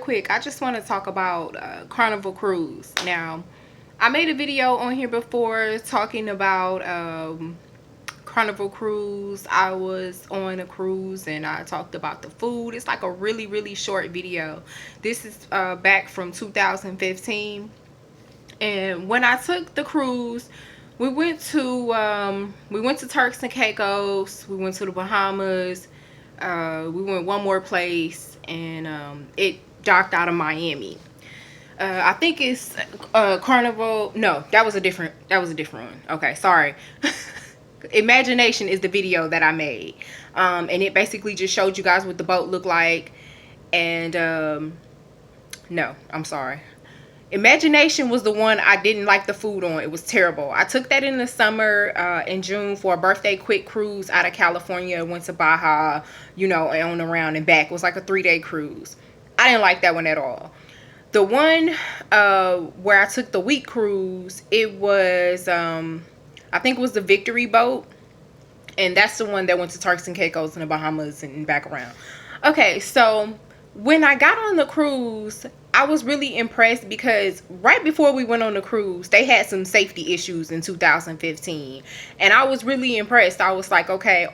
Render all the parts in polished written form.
quick, I just want to talk about Carnival Cruise. Now, I made a video on here before talking about Carnival Cruise. I was on a cruise and I talked about the food. It's like a really short video. This is back from 2015. And when I took the cruise, we went to Turks and Caicos. We went to the Bahamas. We went one more place, and it docked out of Miami. I think it's Carnival. No, that was a different one. Okay, sorry. Imagination is the video that I made, and it basically just showed you guys what the boat looked like. And no, I'm sorry. Imagination was the one I didn't like the food on. It was terrible. I took that in the summer, in June, for a birthday quick cruise out of California. Went to Baja, you know, on around and back. It was like a 3-day cruise. I didn't like that one at all. The one where I took the week cruise, it was, I think it was the Victory boat. And that's the one that went to Turks and Caicos and the Bahamas and back around. Okay, so when I got on the cruise, I was really impressed because right before we went on the cruise, they had some safety issues in 2015. And I was really impressed. I was like, okay,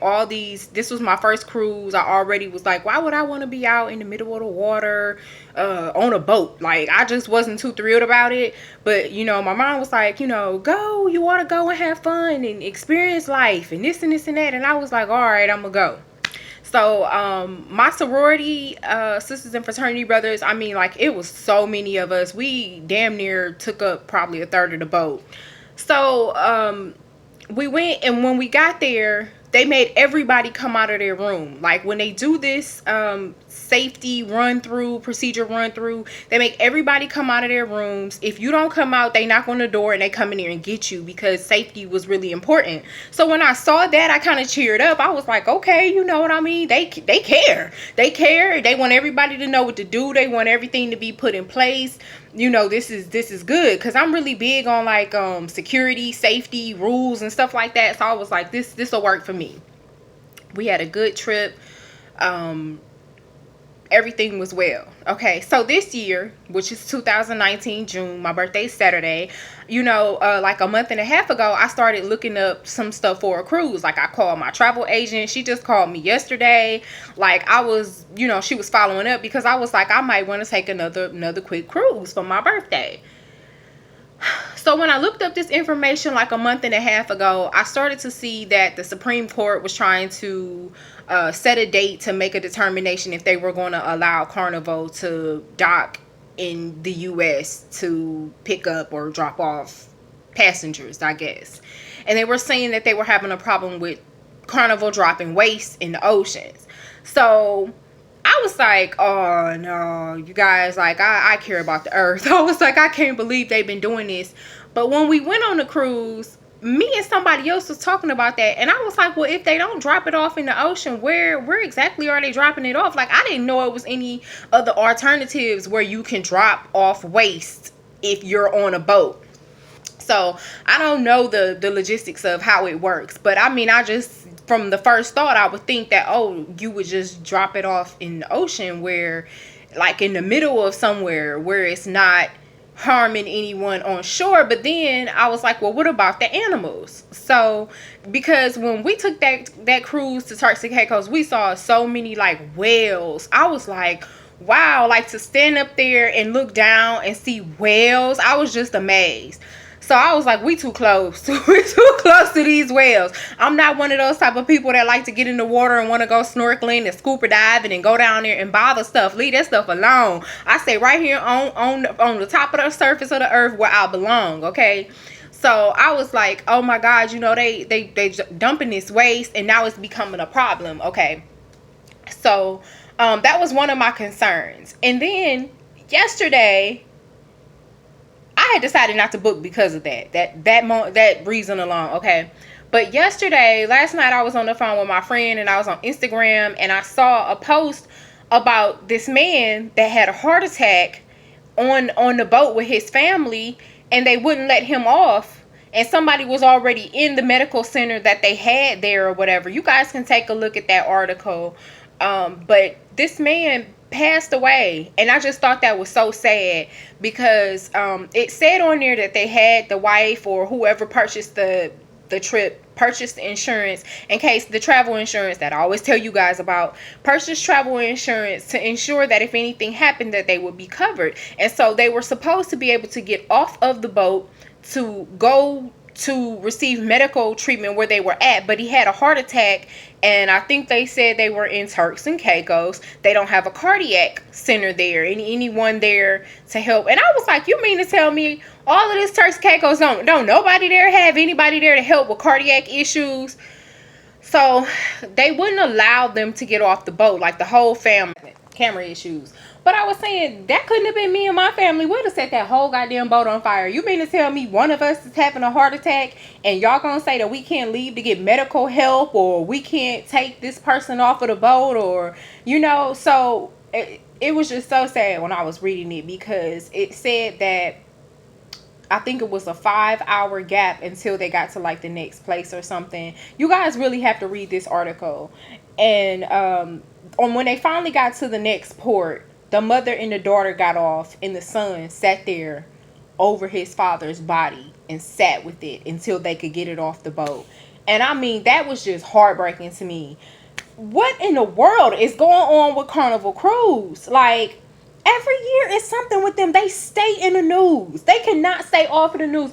this was my first cruise. I already was like, why would I want to be out in the middle of the water on a boat? Like, I just wasn't too thrilled about it. But, you know, my mom was like, you know, you want to go and have fun and experience life and this and this and that. And I was like, all right, I'm going to go. So my sorority sisters and fraternity brothers, I mean, like, it was so many of us. We damn near took up probably a third of the boat. So we went, and when we got there, they made everybody come out of their room. Like, when they do this safety procedure run through, they make everybody come out of their rooms. If you don't come out, they knock on the door and they come in here and get you, because safety was really important. So when I saw that, I kind of cheered up. I was like, okay, you know what I mean? They care. They care. They want everybody to know what to do. They want everything to be put in place. You know, this is good, because I'm really big on like security, safety, rules and stuff like that. So I was like, this will work for me. We had a good trip. Everything was well. Okay, so this year, which is 2019 June, my birthday's Saturday, you know, like a month and a half ago, I started looking up some stuff for a cruise. Like, I called my travel agent. She just called me yesterday. Like, I was, you know, she was following up, because I was like, I might want to take another quick cruise for my birthday. So when I looked up this information like a month and a half ago, I started to see that the Supreme Court was trying to set a date to make a determination if they were going to allow Carnival to dock in the U.S. to pick up or drop off passengers, I guess. And they were saying that they were having a problem with Carnival dropping waste in the oceans. So I was like, oh no, you guys, like, I care about the earth. I was like, I can't believe they've been doing this. But when we went on the cruise, me and somebody else was talking about that, and I was like, well, if they don't drop it off in the ocean, where exactly are they dropping it off? Like, I didn't know it was any other alternatives where you can drop off waste if you're on a boat. So I don't know the logistics of how it works, but I mean, I just, from the first thought, I would think that, oh, you would just drop it off in the ocean, where, like, in the middle of somewhere where it's not harming anyone on shore. But then I was like, well, what about the animals? So, because when we took that cruise to Turks and Caicos, we saw so many like whales. I was like, wow, like, to stand up there and look down and see whales, I was just amazed. So I was like, we too close. We're too close to these whales. I'm not one of those type of people that like to get in the water and want to go snorkeling and scuba diving and go down there and bother stuff. Leave that stuff alone. I stay right here on the top of the surface of the earth where I belong, okay? So I was like, oh my God, you know, they dumping this waste, and now it's becoming a problem, okay? So that was one of my concerns. And then yesterday, I had decided not to book because of that reason alone, okay? But last night, I was on the phone with my friend, and I was on Instagram, and I saw a post about this man that had a heart attack on the boat with his family, and they wouldn't let him off. And somebody was already in the medical center that they had there or whatever. You guys can take a look at that article. But this man passed away, and I just thought that was so sad because it said on there that they had the wife or whoever purchased the trip purchased the insurance, in case the travel insurance that I always tell you guys about, purchase travel insurance to ensure that if anything happened that they would be covered. And so they were supposed to be able to get off of the boat to go to receive medical treatment where they were at, but he had a heart attack, and I think they said they were in Turks and Caicos. They don't have a cardiac center there, anyone there to help. And I was like, you mean to tell me all of this Turks and Caicos don't nobody there have anybody there to help with cardiac issues? So they wouldn't allow them to get off the boat, like the whole family. Camera issues. But I was saying that couldn't have been me and my family. We'd have set that whole goddamn boat on fire. You mean to tell me one of us is having a heart attack and y'all gonna say that we can't leave to get medical help, or we can't take this person off of the boat, or so it was just so sad when I was reading it, because it said that I think it was a 5-hour gap until they got to like the next place or something. You guys really have to read this article. And when they finally got to the next port, the mother and the daughter got off, and the son sat there over his father's body and sat with it until they could get it off the boat. And I mean, that was just heartbreaking to me. What in the world is going on with Carnival Cruise? Like, every year is something with them. They stay in the news. They cannot stay off of the news.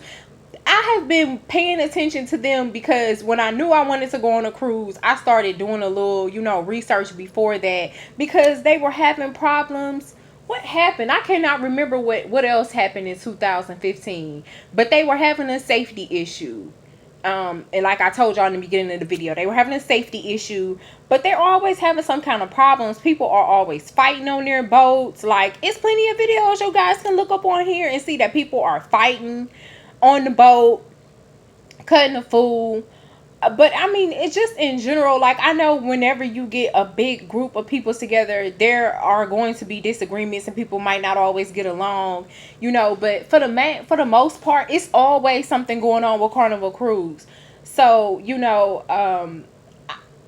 I have been paying attention to them because when I knew I wanted to go on a cruise, I started doing a little, research before that, because they were having problems. What happened? I cannot remember what else happened in 2015, but they were having a safety issue. And like I told y'all in the beginning of the video, they were having a safety issue, but they're always having some kind of problems. People are always fighting on their boats. Like, it's plenty of videos you guys can look up on here and see that people are fighting on the boat, cutting a fool. But I mean, it's just in general, like, I know whenever you get a big group of people together, there are going to be disagreements and people might not always get along, but for the most part, it's always something going on with Carnival Cruise. So,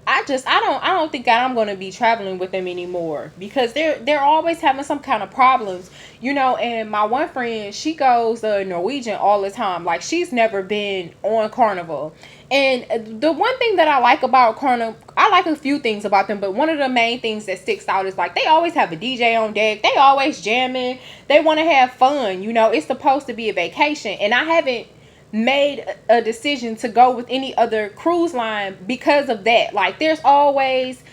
I don't think that I'm going to be traveling with them anymore, because they're always having some kind of problems, and my one friend, she goes Norwegian all the time. Like, she's never been on Carnival. And the one thing that I like about Carnival, I like a few things about them, but one of the main things that sticks out is, like, they always have a DJ on deck. They always jamming. They want to have fun. It's supposed to be a vacation, and I haven't made a decision to go with any other cruise line because of that. Like, there's always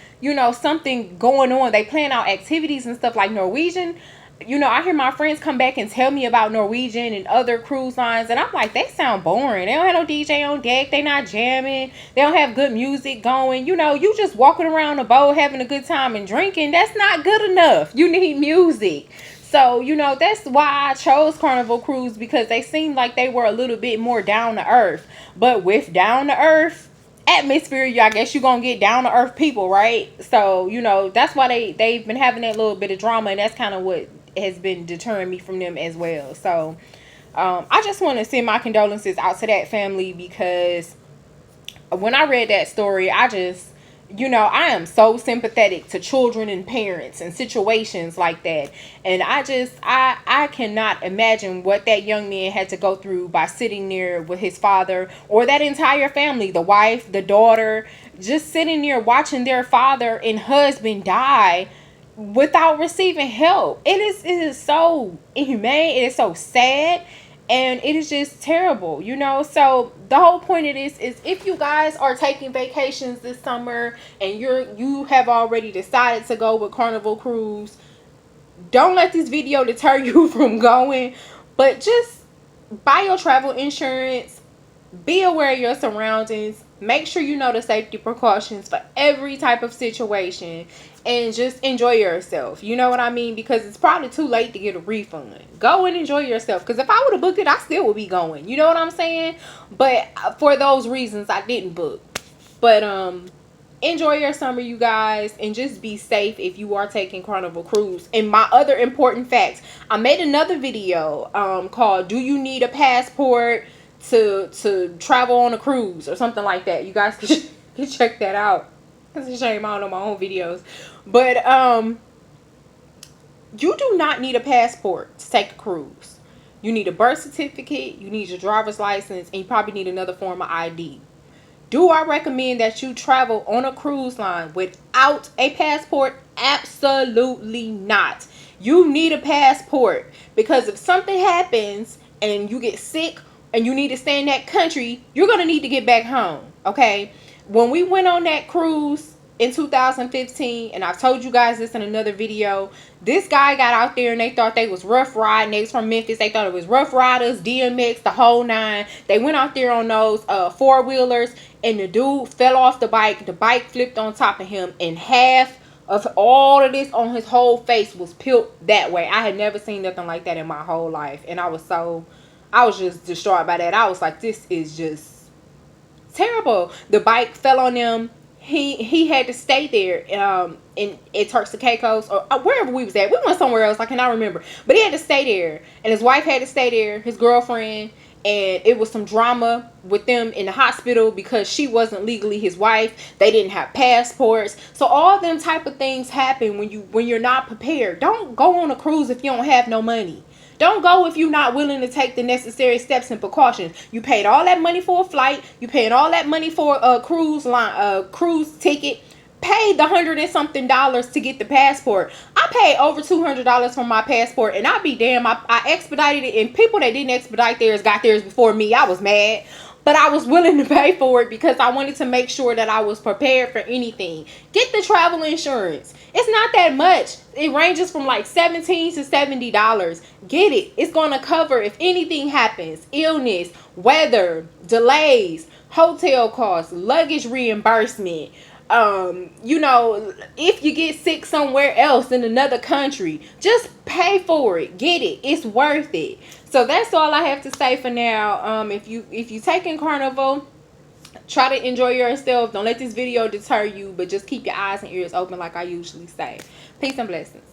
something going on. They plan out activities and stuff. Like Norwegian, I hear my friends come back and tell me about Norwegian and other cruise lines, and I'm like, they sound boring. They don't have no DJ on deck. They not jamming. They don't have good music going. You just walking around the boat having a good time and drinking. That's not good enough. You need music. So, that's why I chose Carnival Cruise, because they seemed like they were a little bit more down to earth. But with down to earth atmosphere, I guess you're going to get down to earth people, right? So, that's why they've been having that little bit of drama, and that's kind of what has been deterring me from them as well. So, I just want to send my condolences out to that family, because when I read that story, I am so sympathetic to children and parents and situations like that. And I cannot imagine what that young man had to go through by sitting there with his father, or that entire family, the wife, the daughter, just sitting there watching their father and husband die without receiving help. It is so inhumane. It is so sad. And it is just terrible, So the whole point of this is, if you guys are taking vacations this summer and you have already decided to go with Carnival Cruise, don't let this video deter you from going. But just buy your travel insurance. Be aware of your surroundings. Make sure you know the safety precautions for every type of situation. And just enjoy yourself. You know what I mean? Because it's probably too late to get a refund. Go and enjoy yourself. Because if I would have booked it, I still would be going. You know what I'm saying? But for those reasons, I didn't book. But enjoy your summer, you guys. And just be safe if you are taking Carnival Cruise. And my other important facts. I made another video called "Do You Need a Passport to travel on a cruise?" or something like that. You guys can check that out. It's a shame I don't know my own videos. But you do not need a passport to take a cruise. You need a birth certificate, you need your driver's license, and you probably need another form of ID. Do I recommend that you travel on a cruise line without a passport? Absolutely not. You need a passport, because if something happens and you get sick and you need to stay in that country, you're going to need to get back home. Okay? When we went on that cruise in 2015, and I've told you guys this in another video, this guy got out there and they thought they was rough riding. They was from Memphis. They thought it was rough riders, DMX, the whole nine. They went out there on those four-wheelers, and the dude fell off the bike. The bike flipped on top of him, and half of all of this on his whole face was peeled that way. I had never seen nothing like that in my whole life, and I was just distraught by that. I was like, this is just terrible. The bike fell on them. He had to stay there in Turks and Caicos, or wherever we was at. We went somewhere else, I cannot remember, but he had to stay there, and his wife had to stay there, his girlfriend. And it was some drama with them in the hospital because she wasn't legally his wife. They didn't have passports. So all them type of things happen when you're not prepared. Don't go on a cruise if you don't have no money. Don't go if you're not willing to take the necessary steps and precautions. You paid all that money for a flight. You paid all that money for a cruise ticket. Paid the $100 and something to get the passport. I paid over $200 for my passport, and I'd be damn, I expedited it, and people that didn't expedite theirs got theirs before me. I was mad, but I was willing to pay for it because I wanted to make sure that I was prepared for anything. Get the travel insurance. It's not that much. It ranges from like $17 to $70. Get it. It's going to cover if anything happens: illness, weather, delays, hotel costs, luggage reimbursement. You know, if you get sick somewhere else in another country, just pay for it. Get it. It's worth it. So that's all I have to say for now. If you taking Carnival, try to enjoy yourself. Don't let this video deter you, but just keep your eyes and ears open like I usually say. Peace and blessings.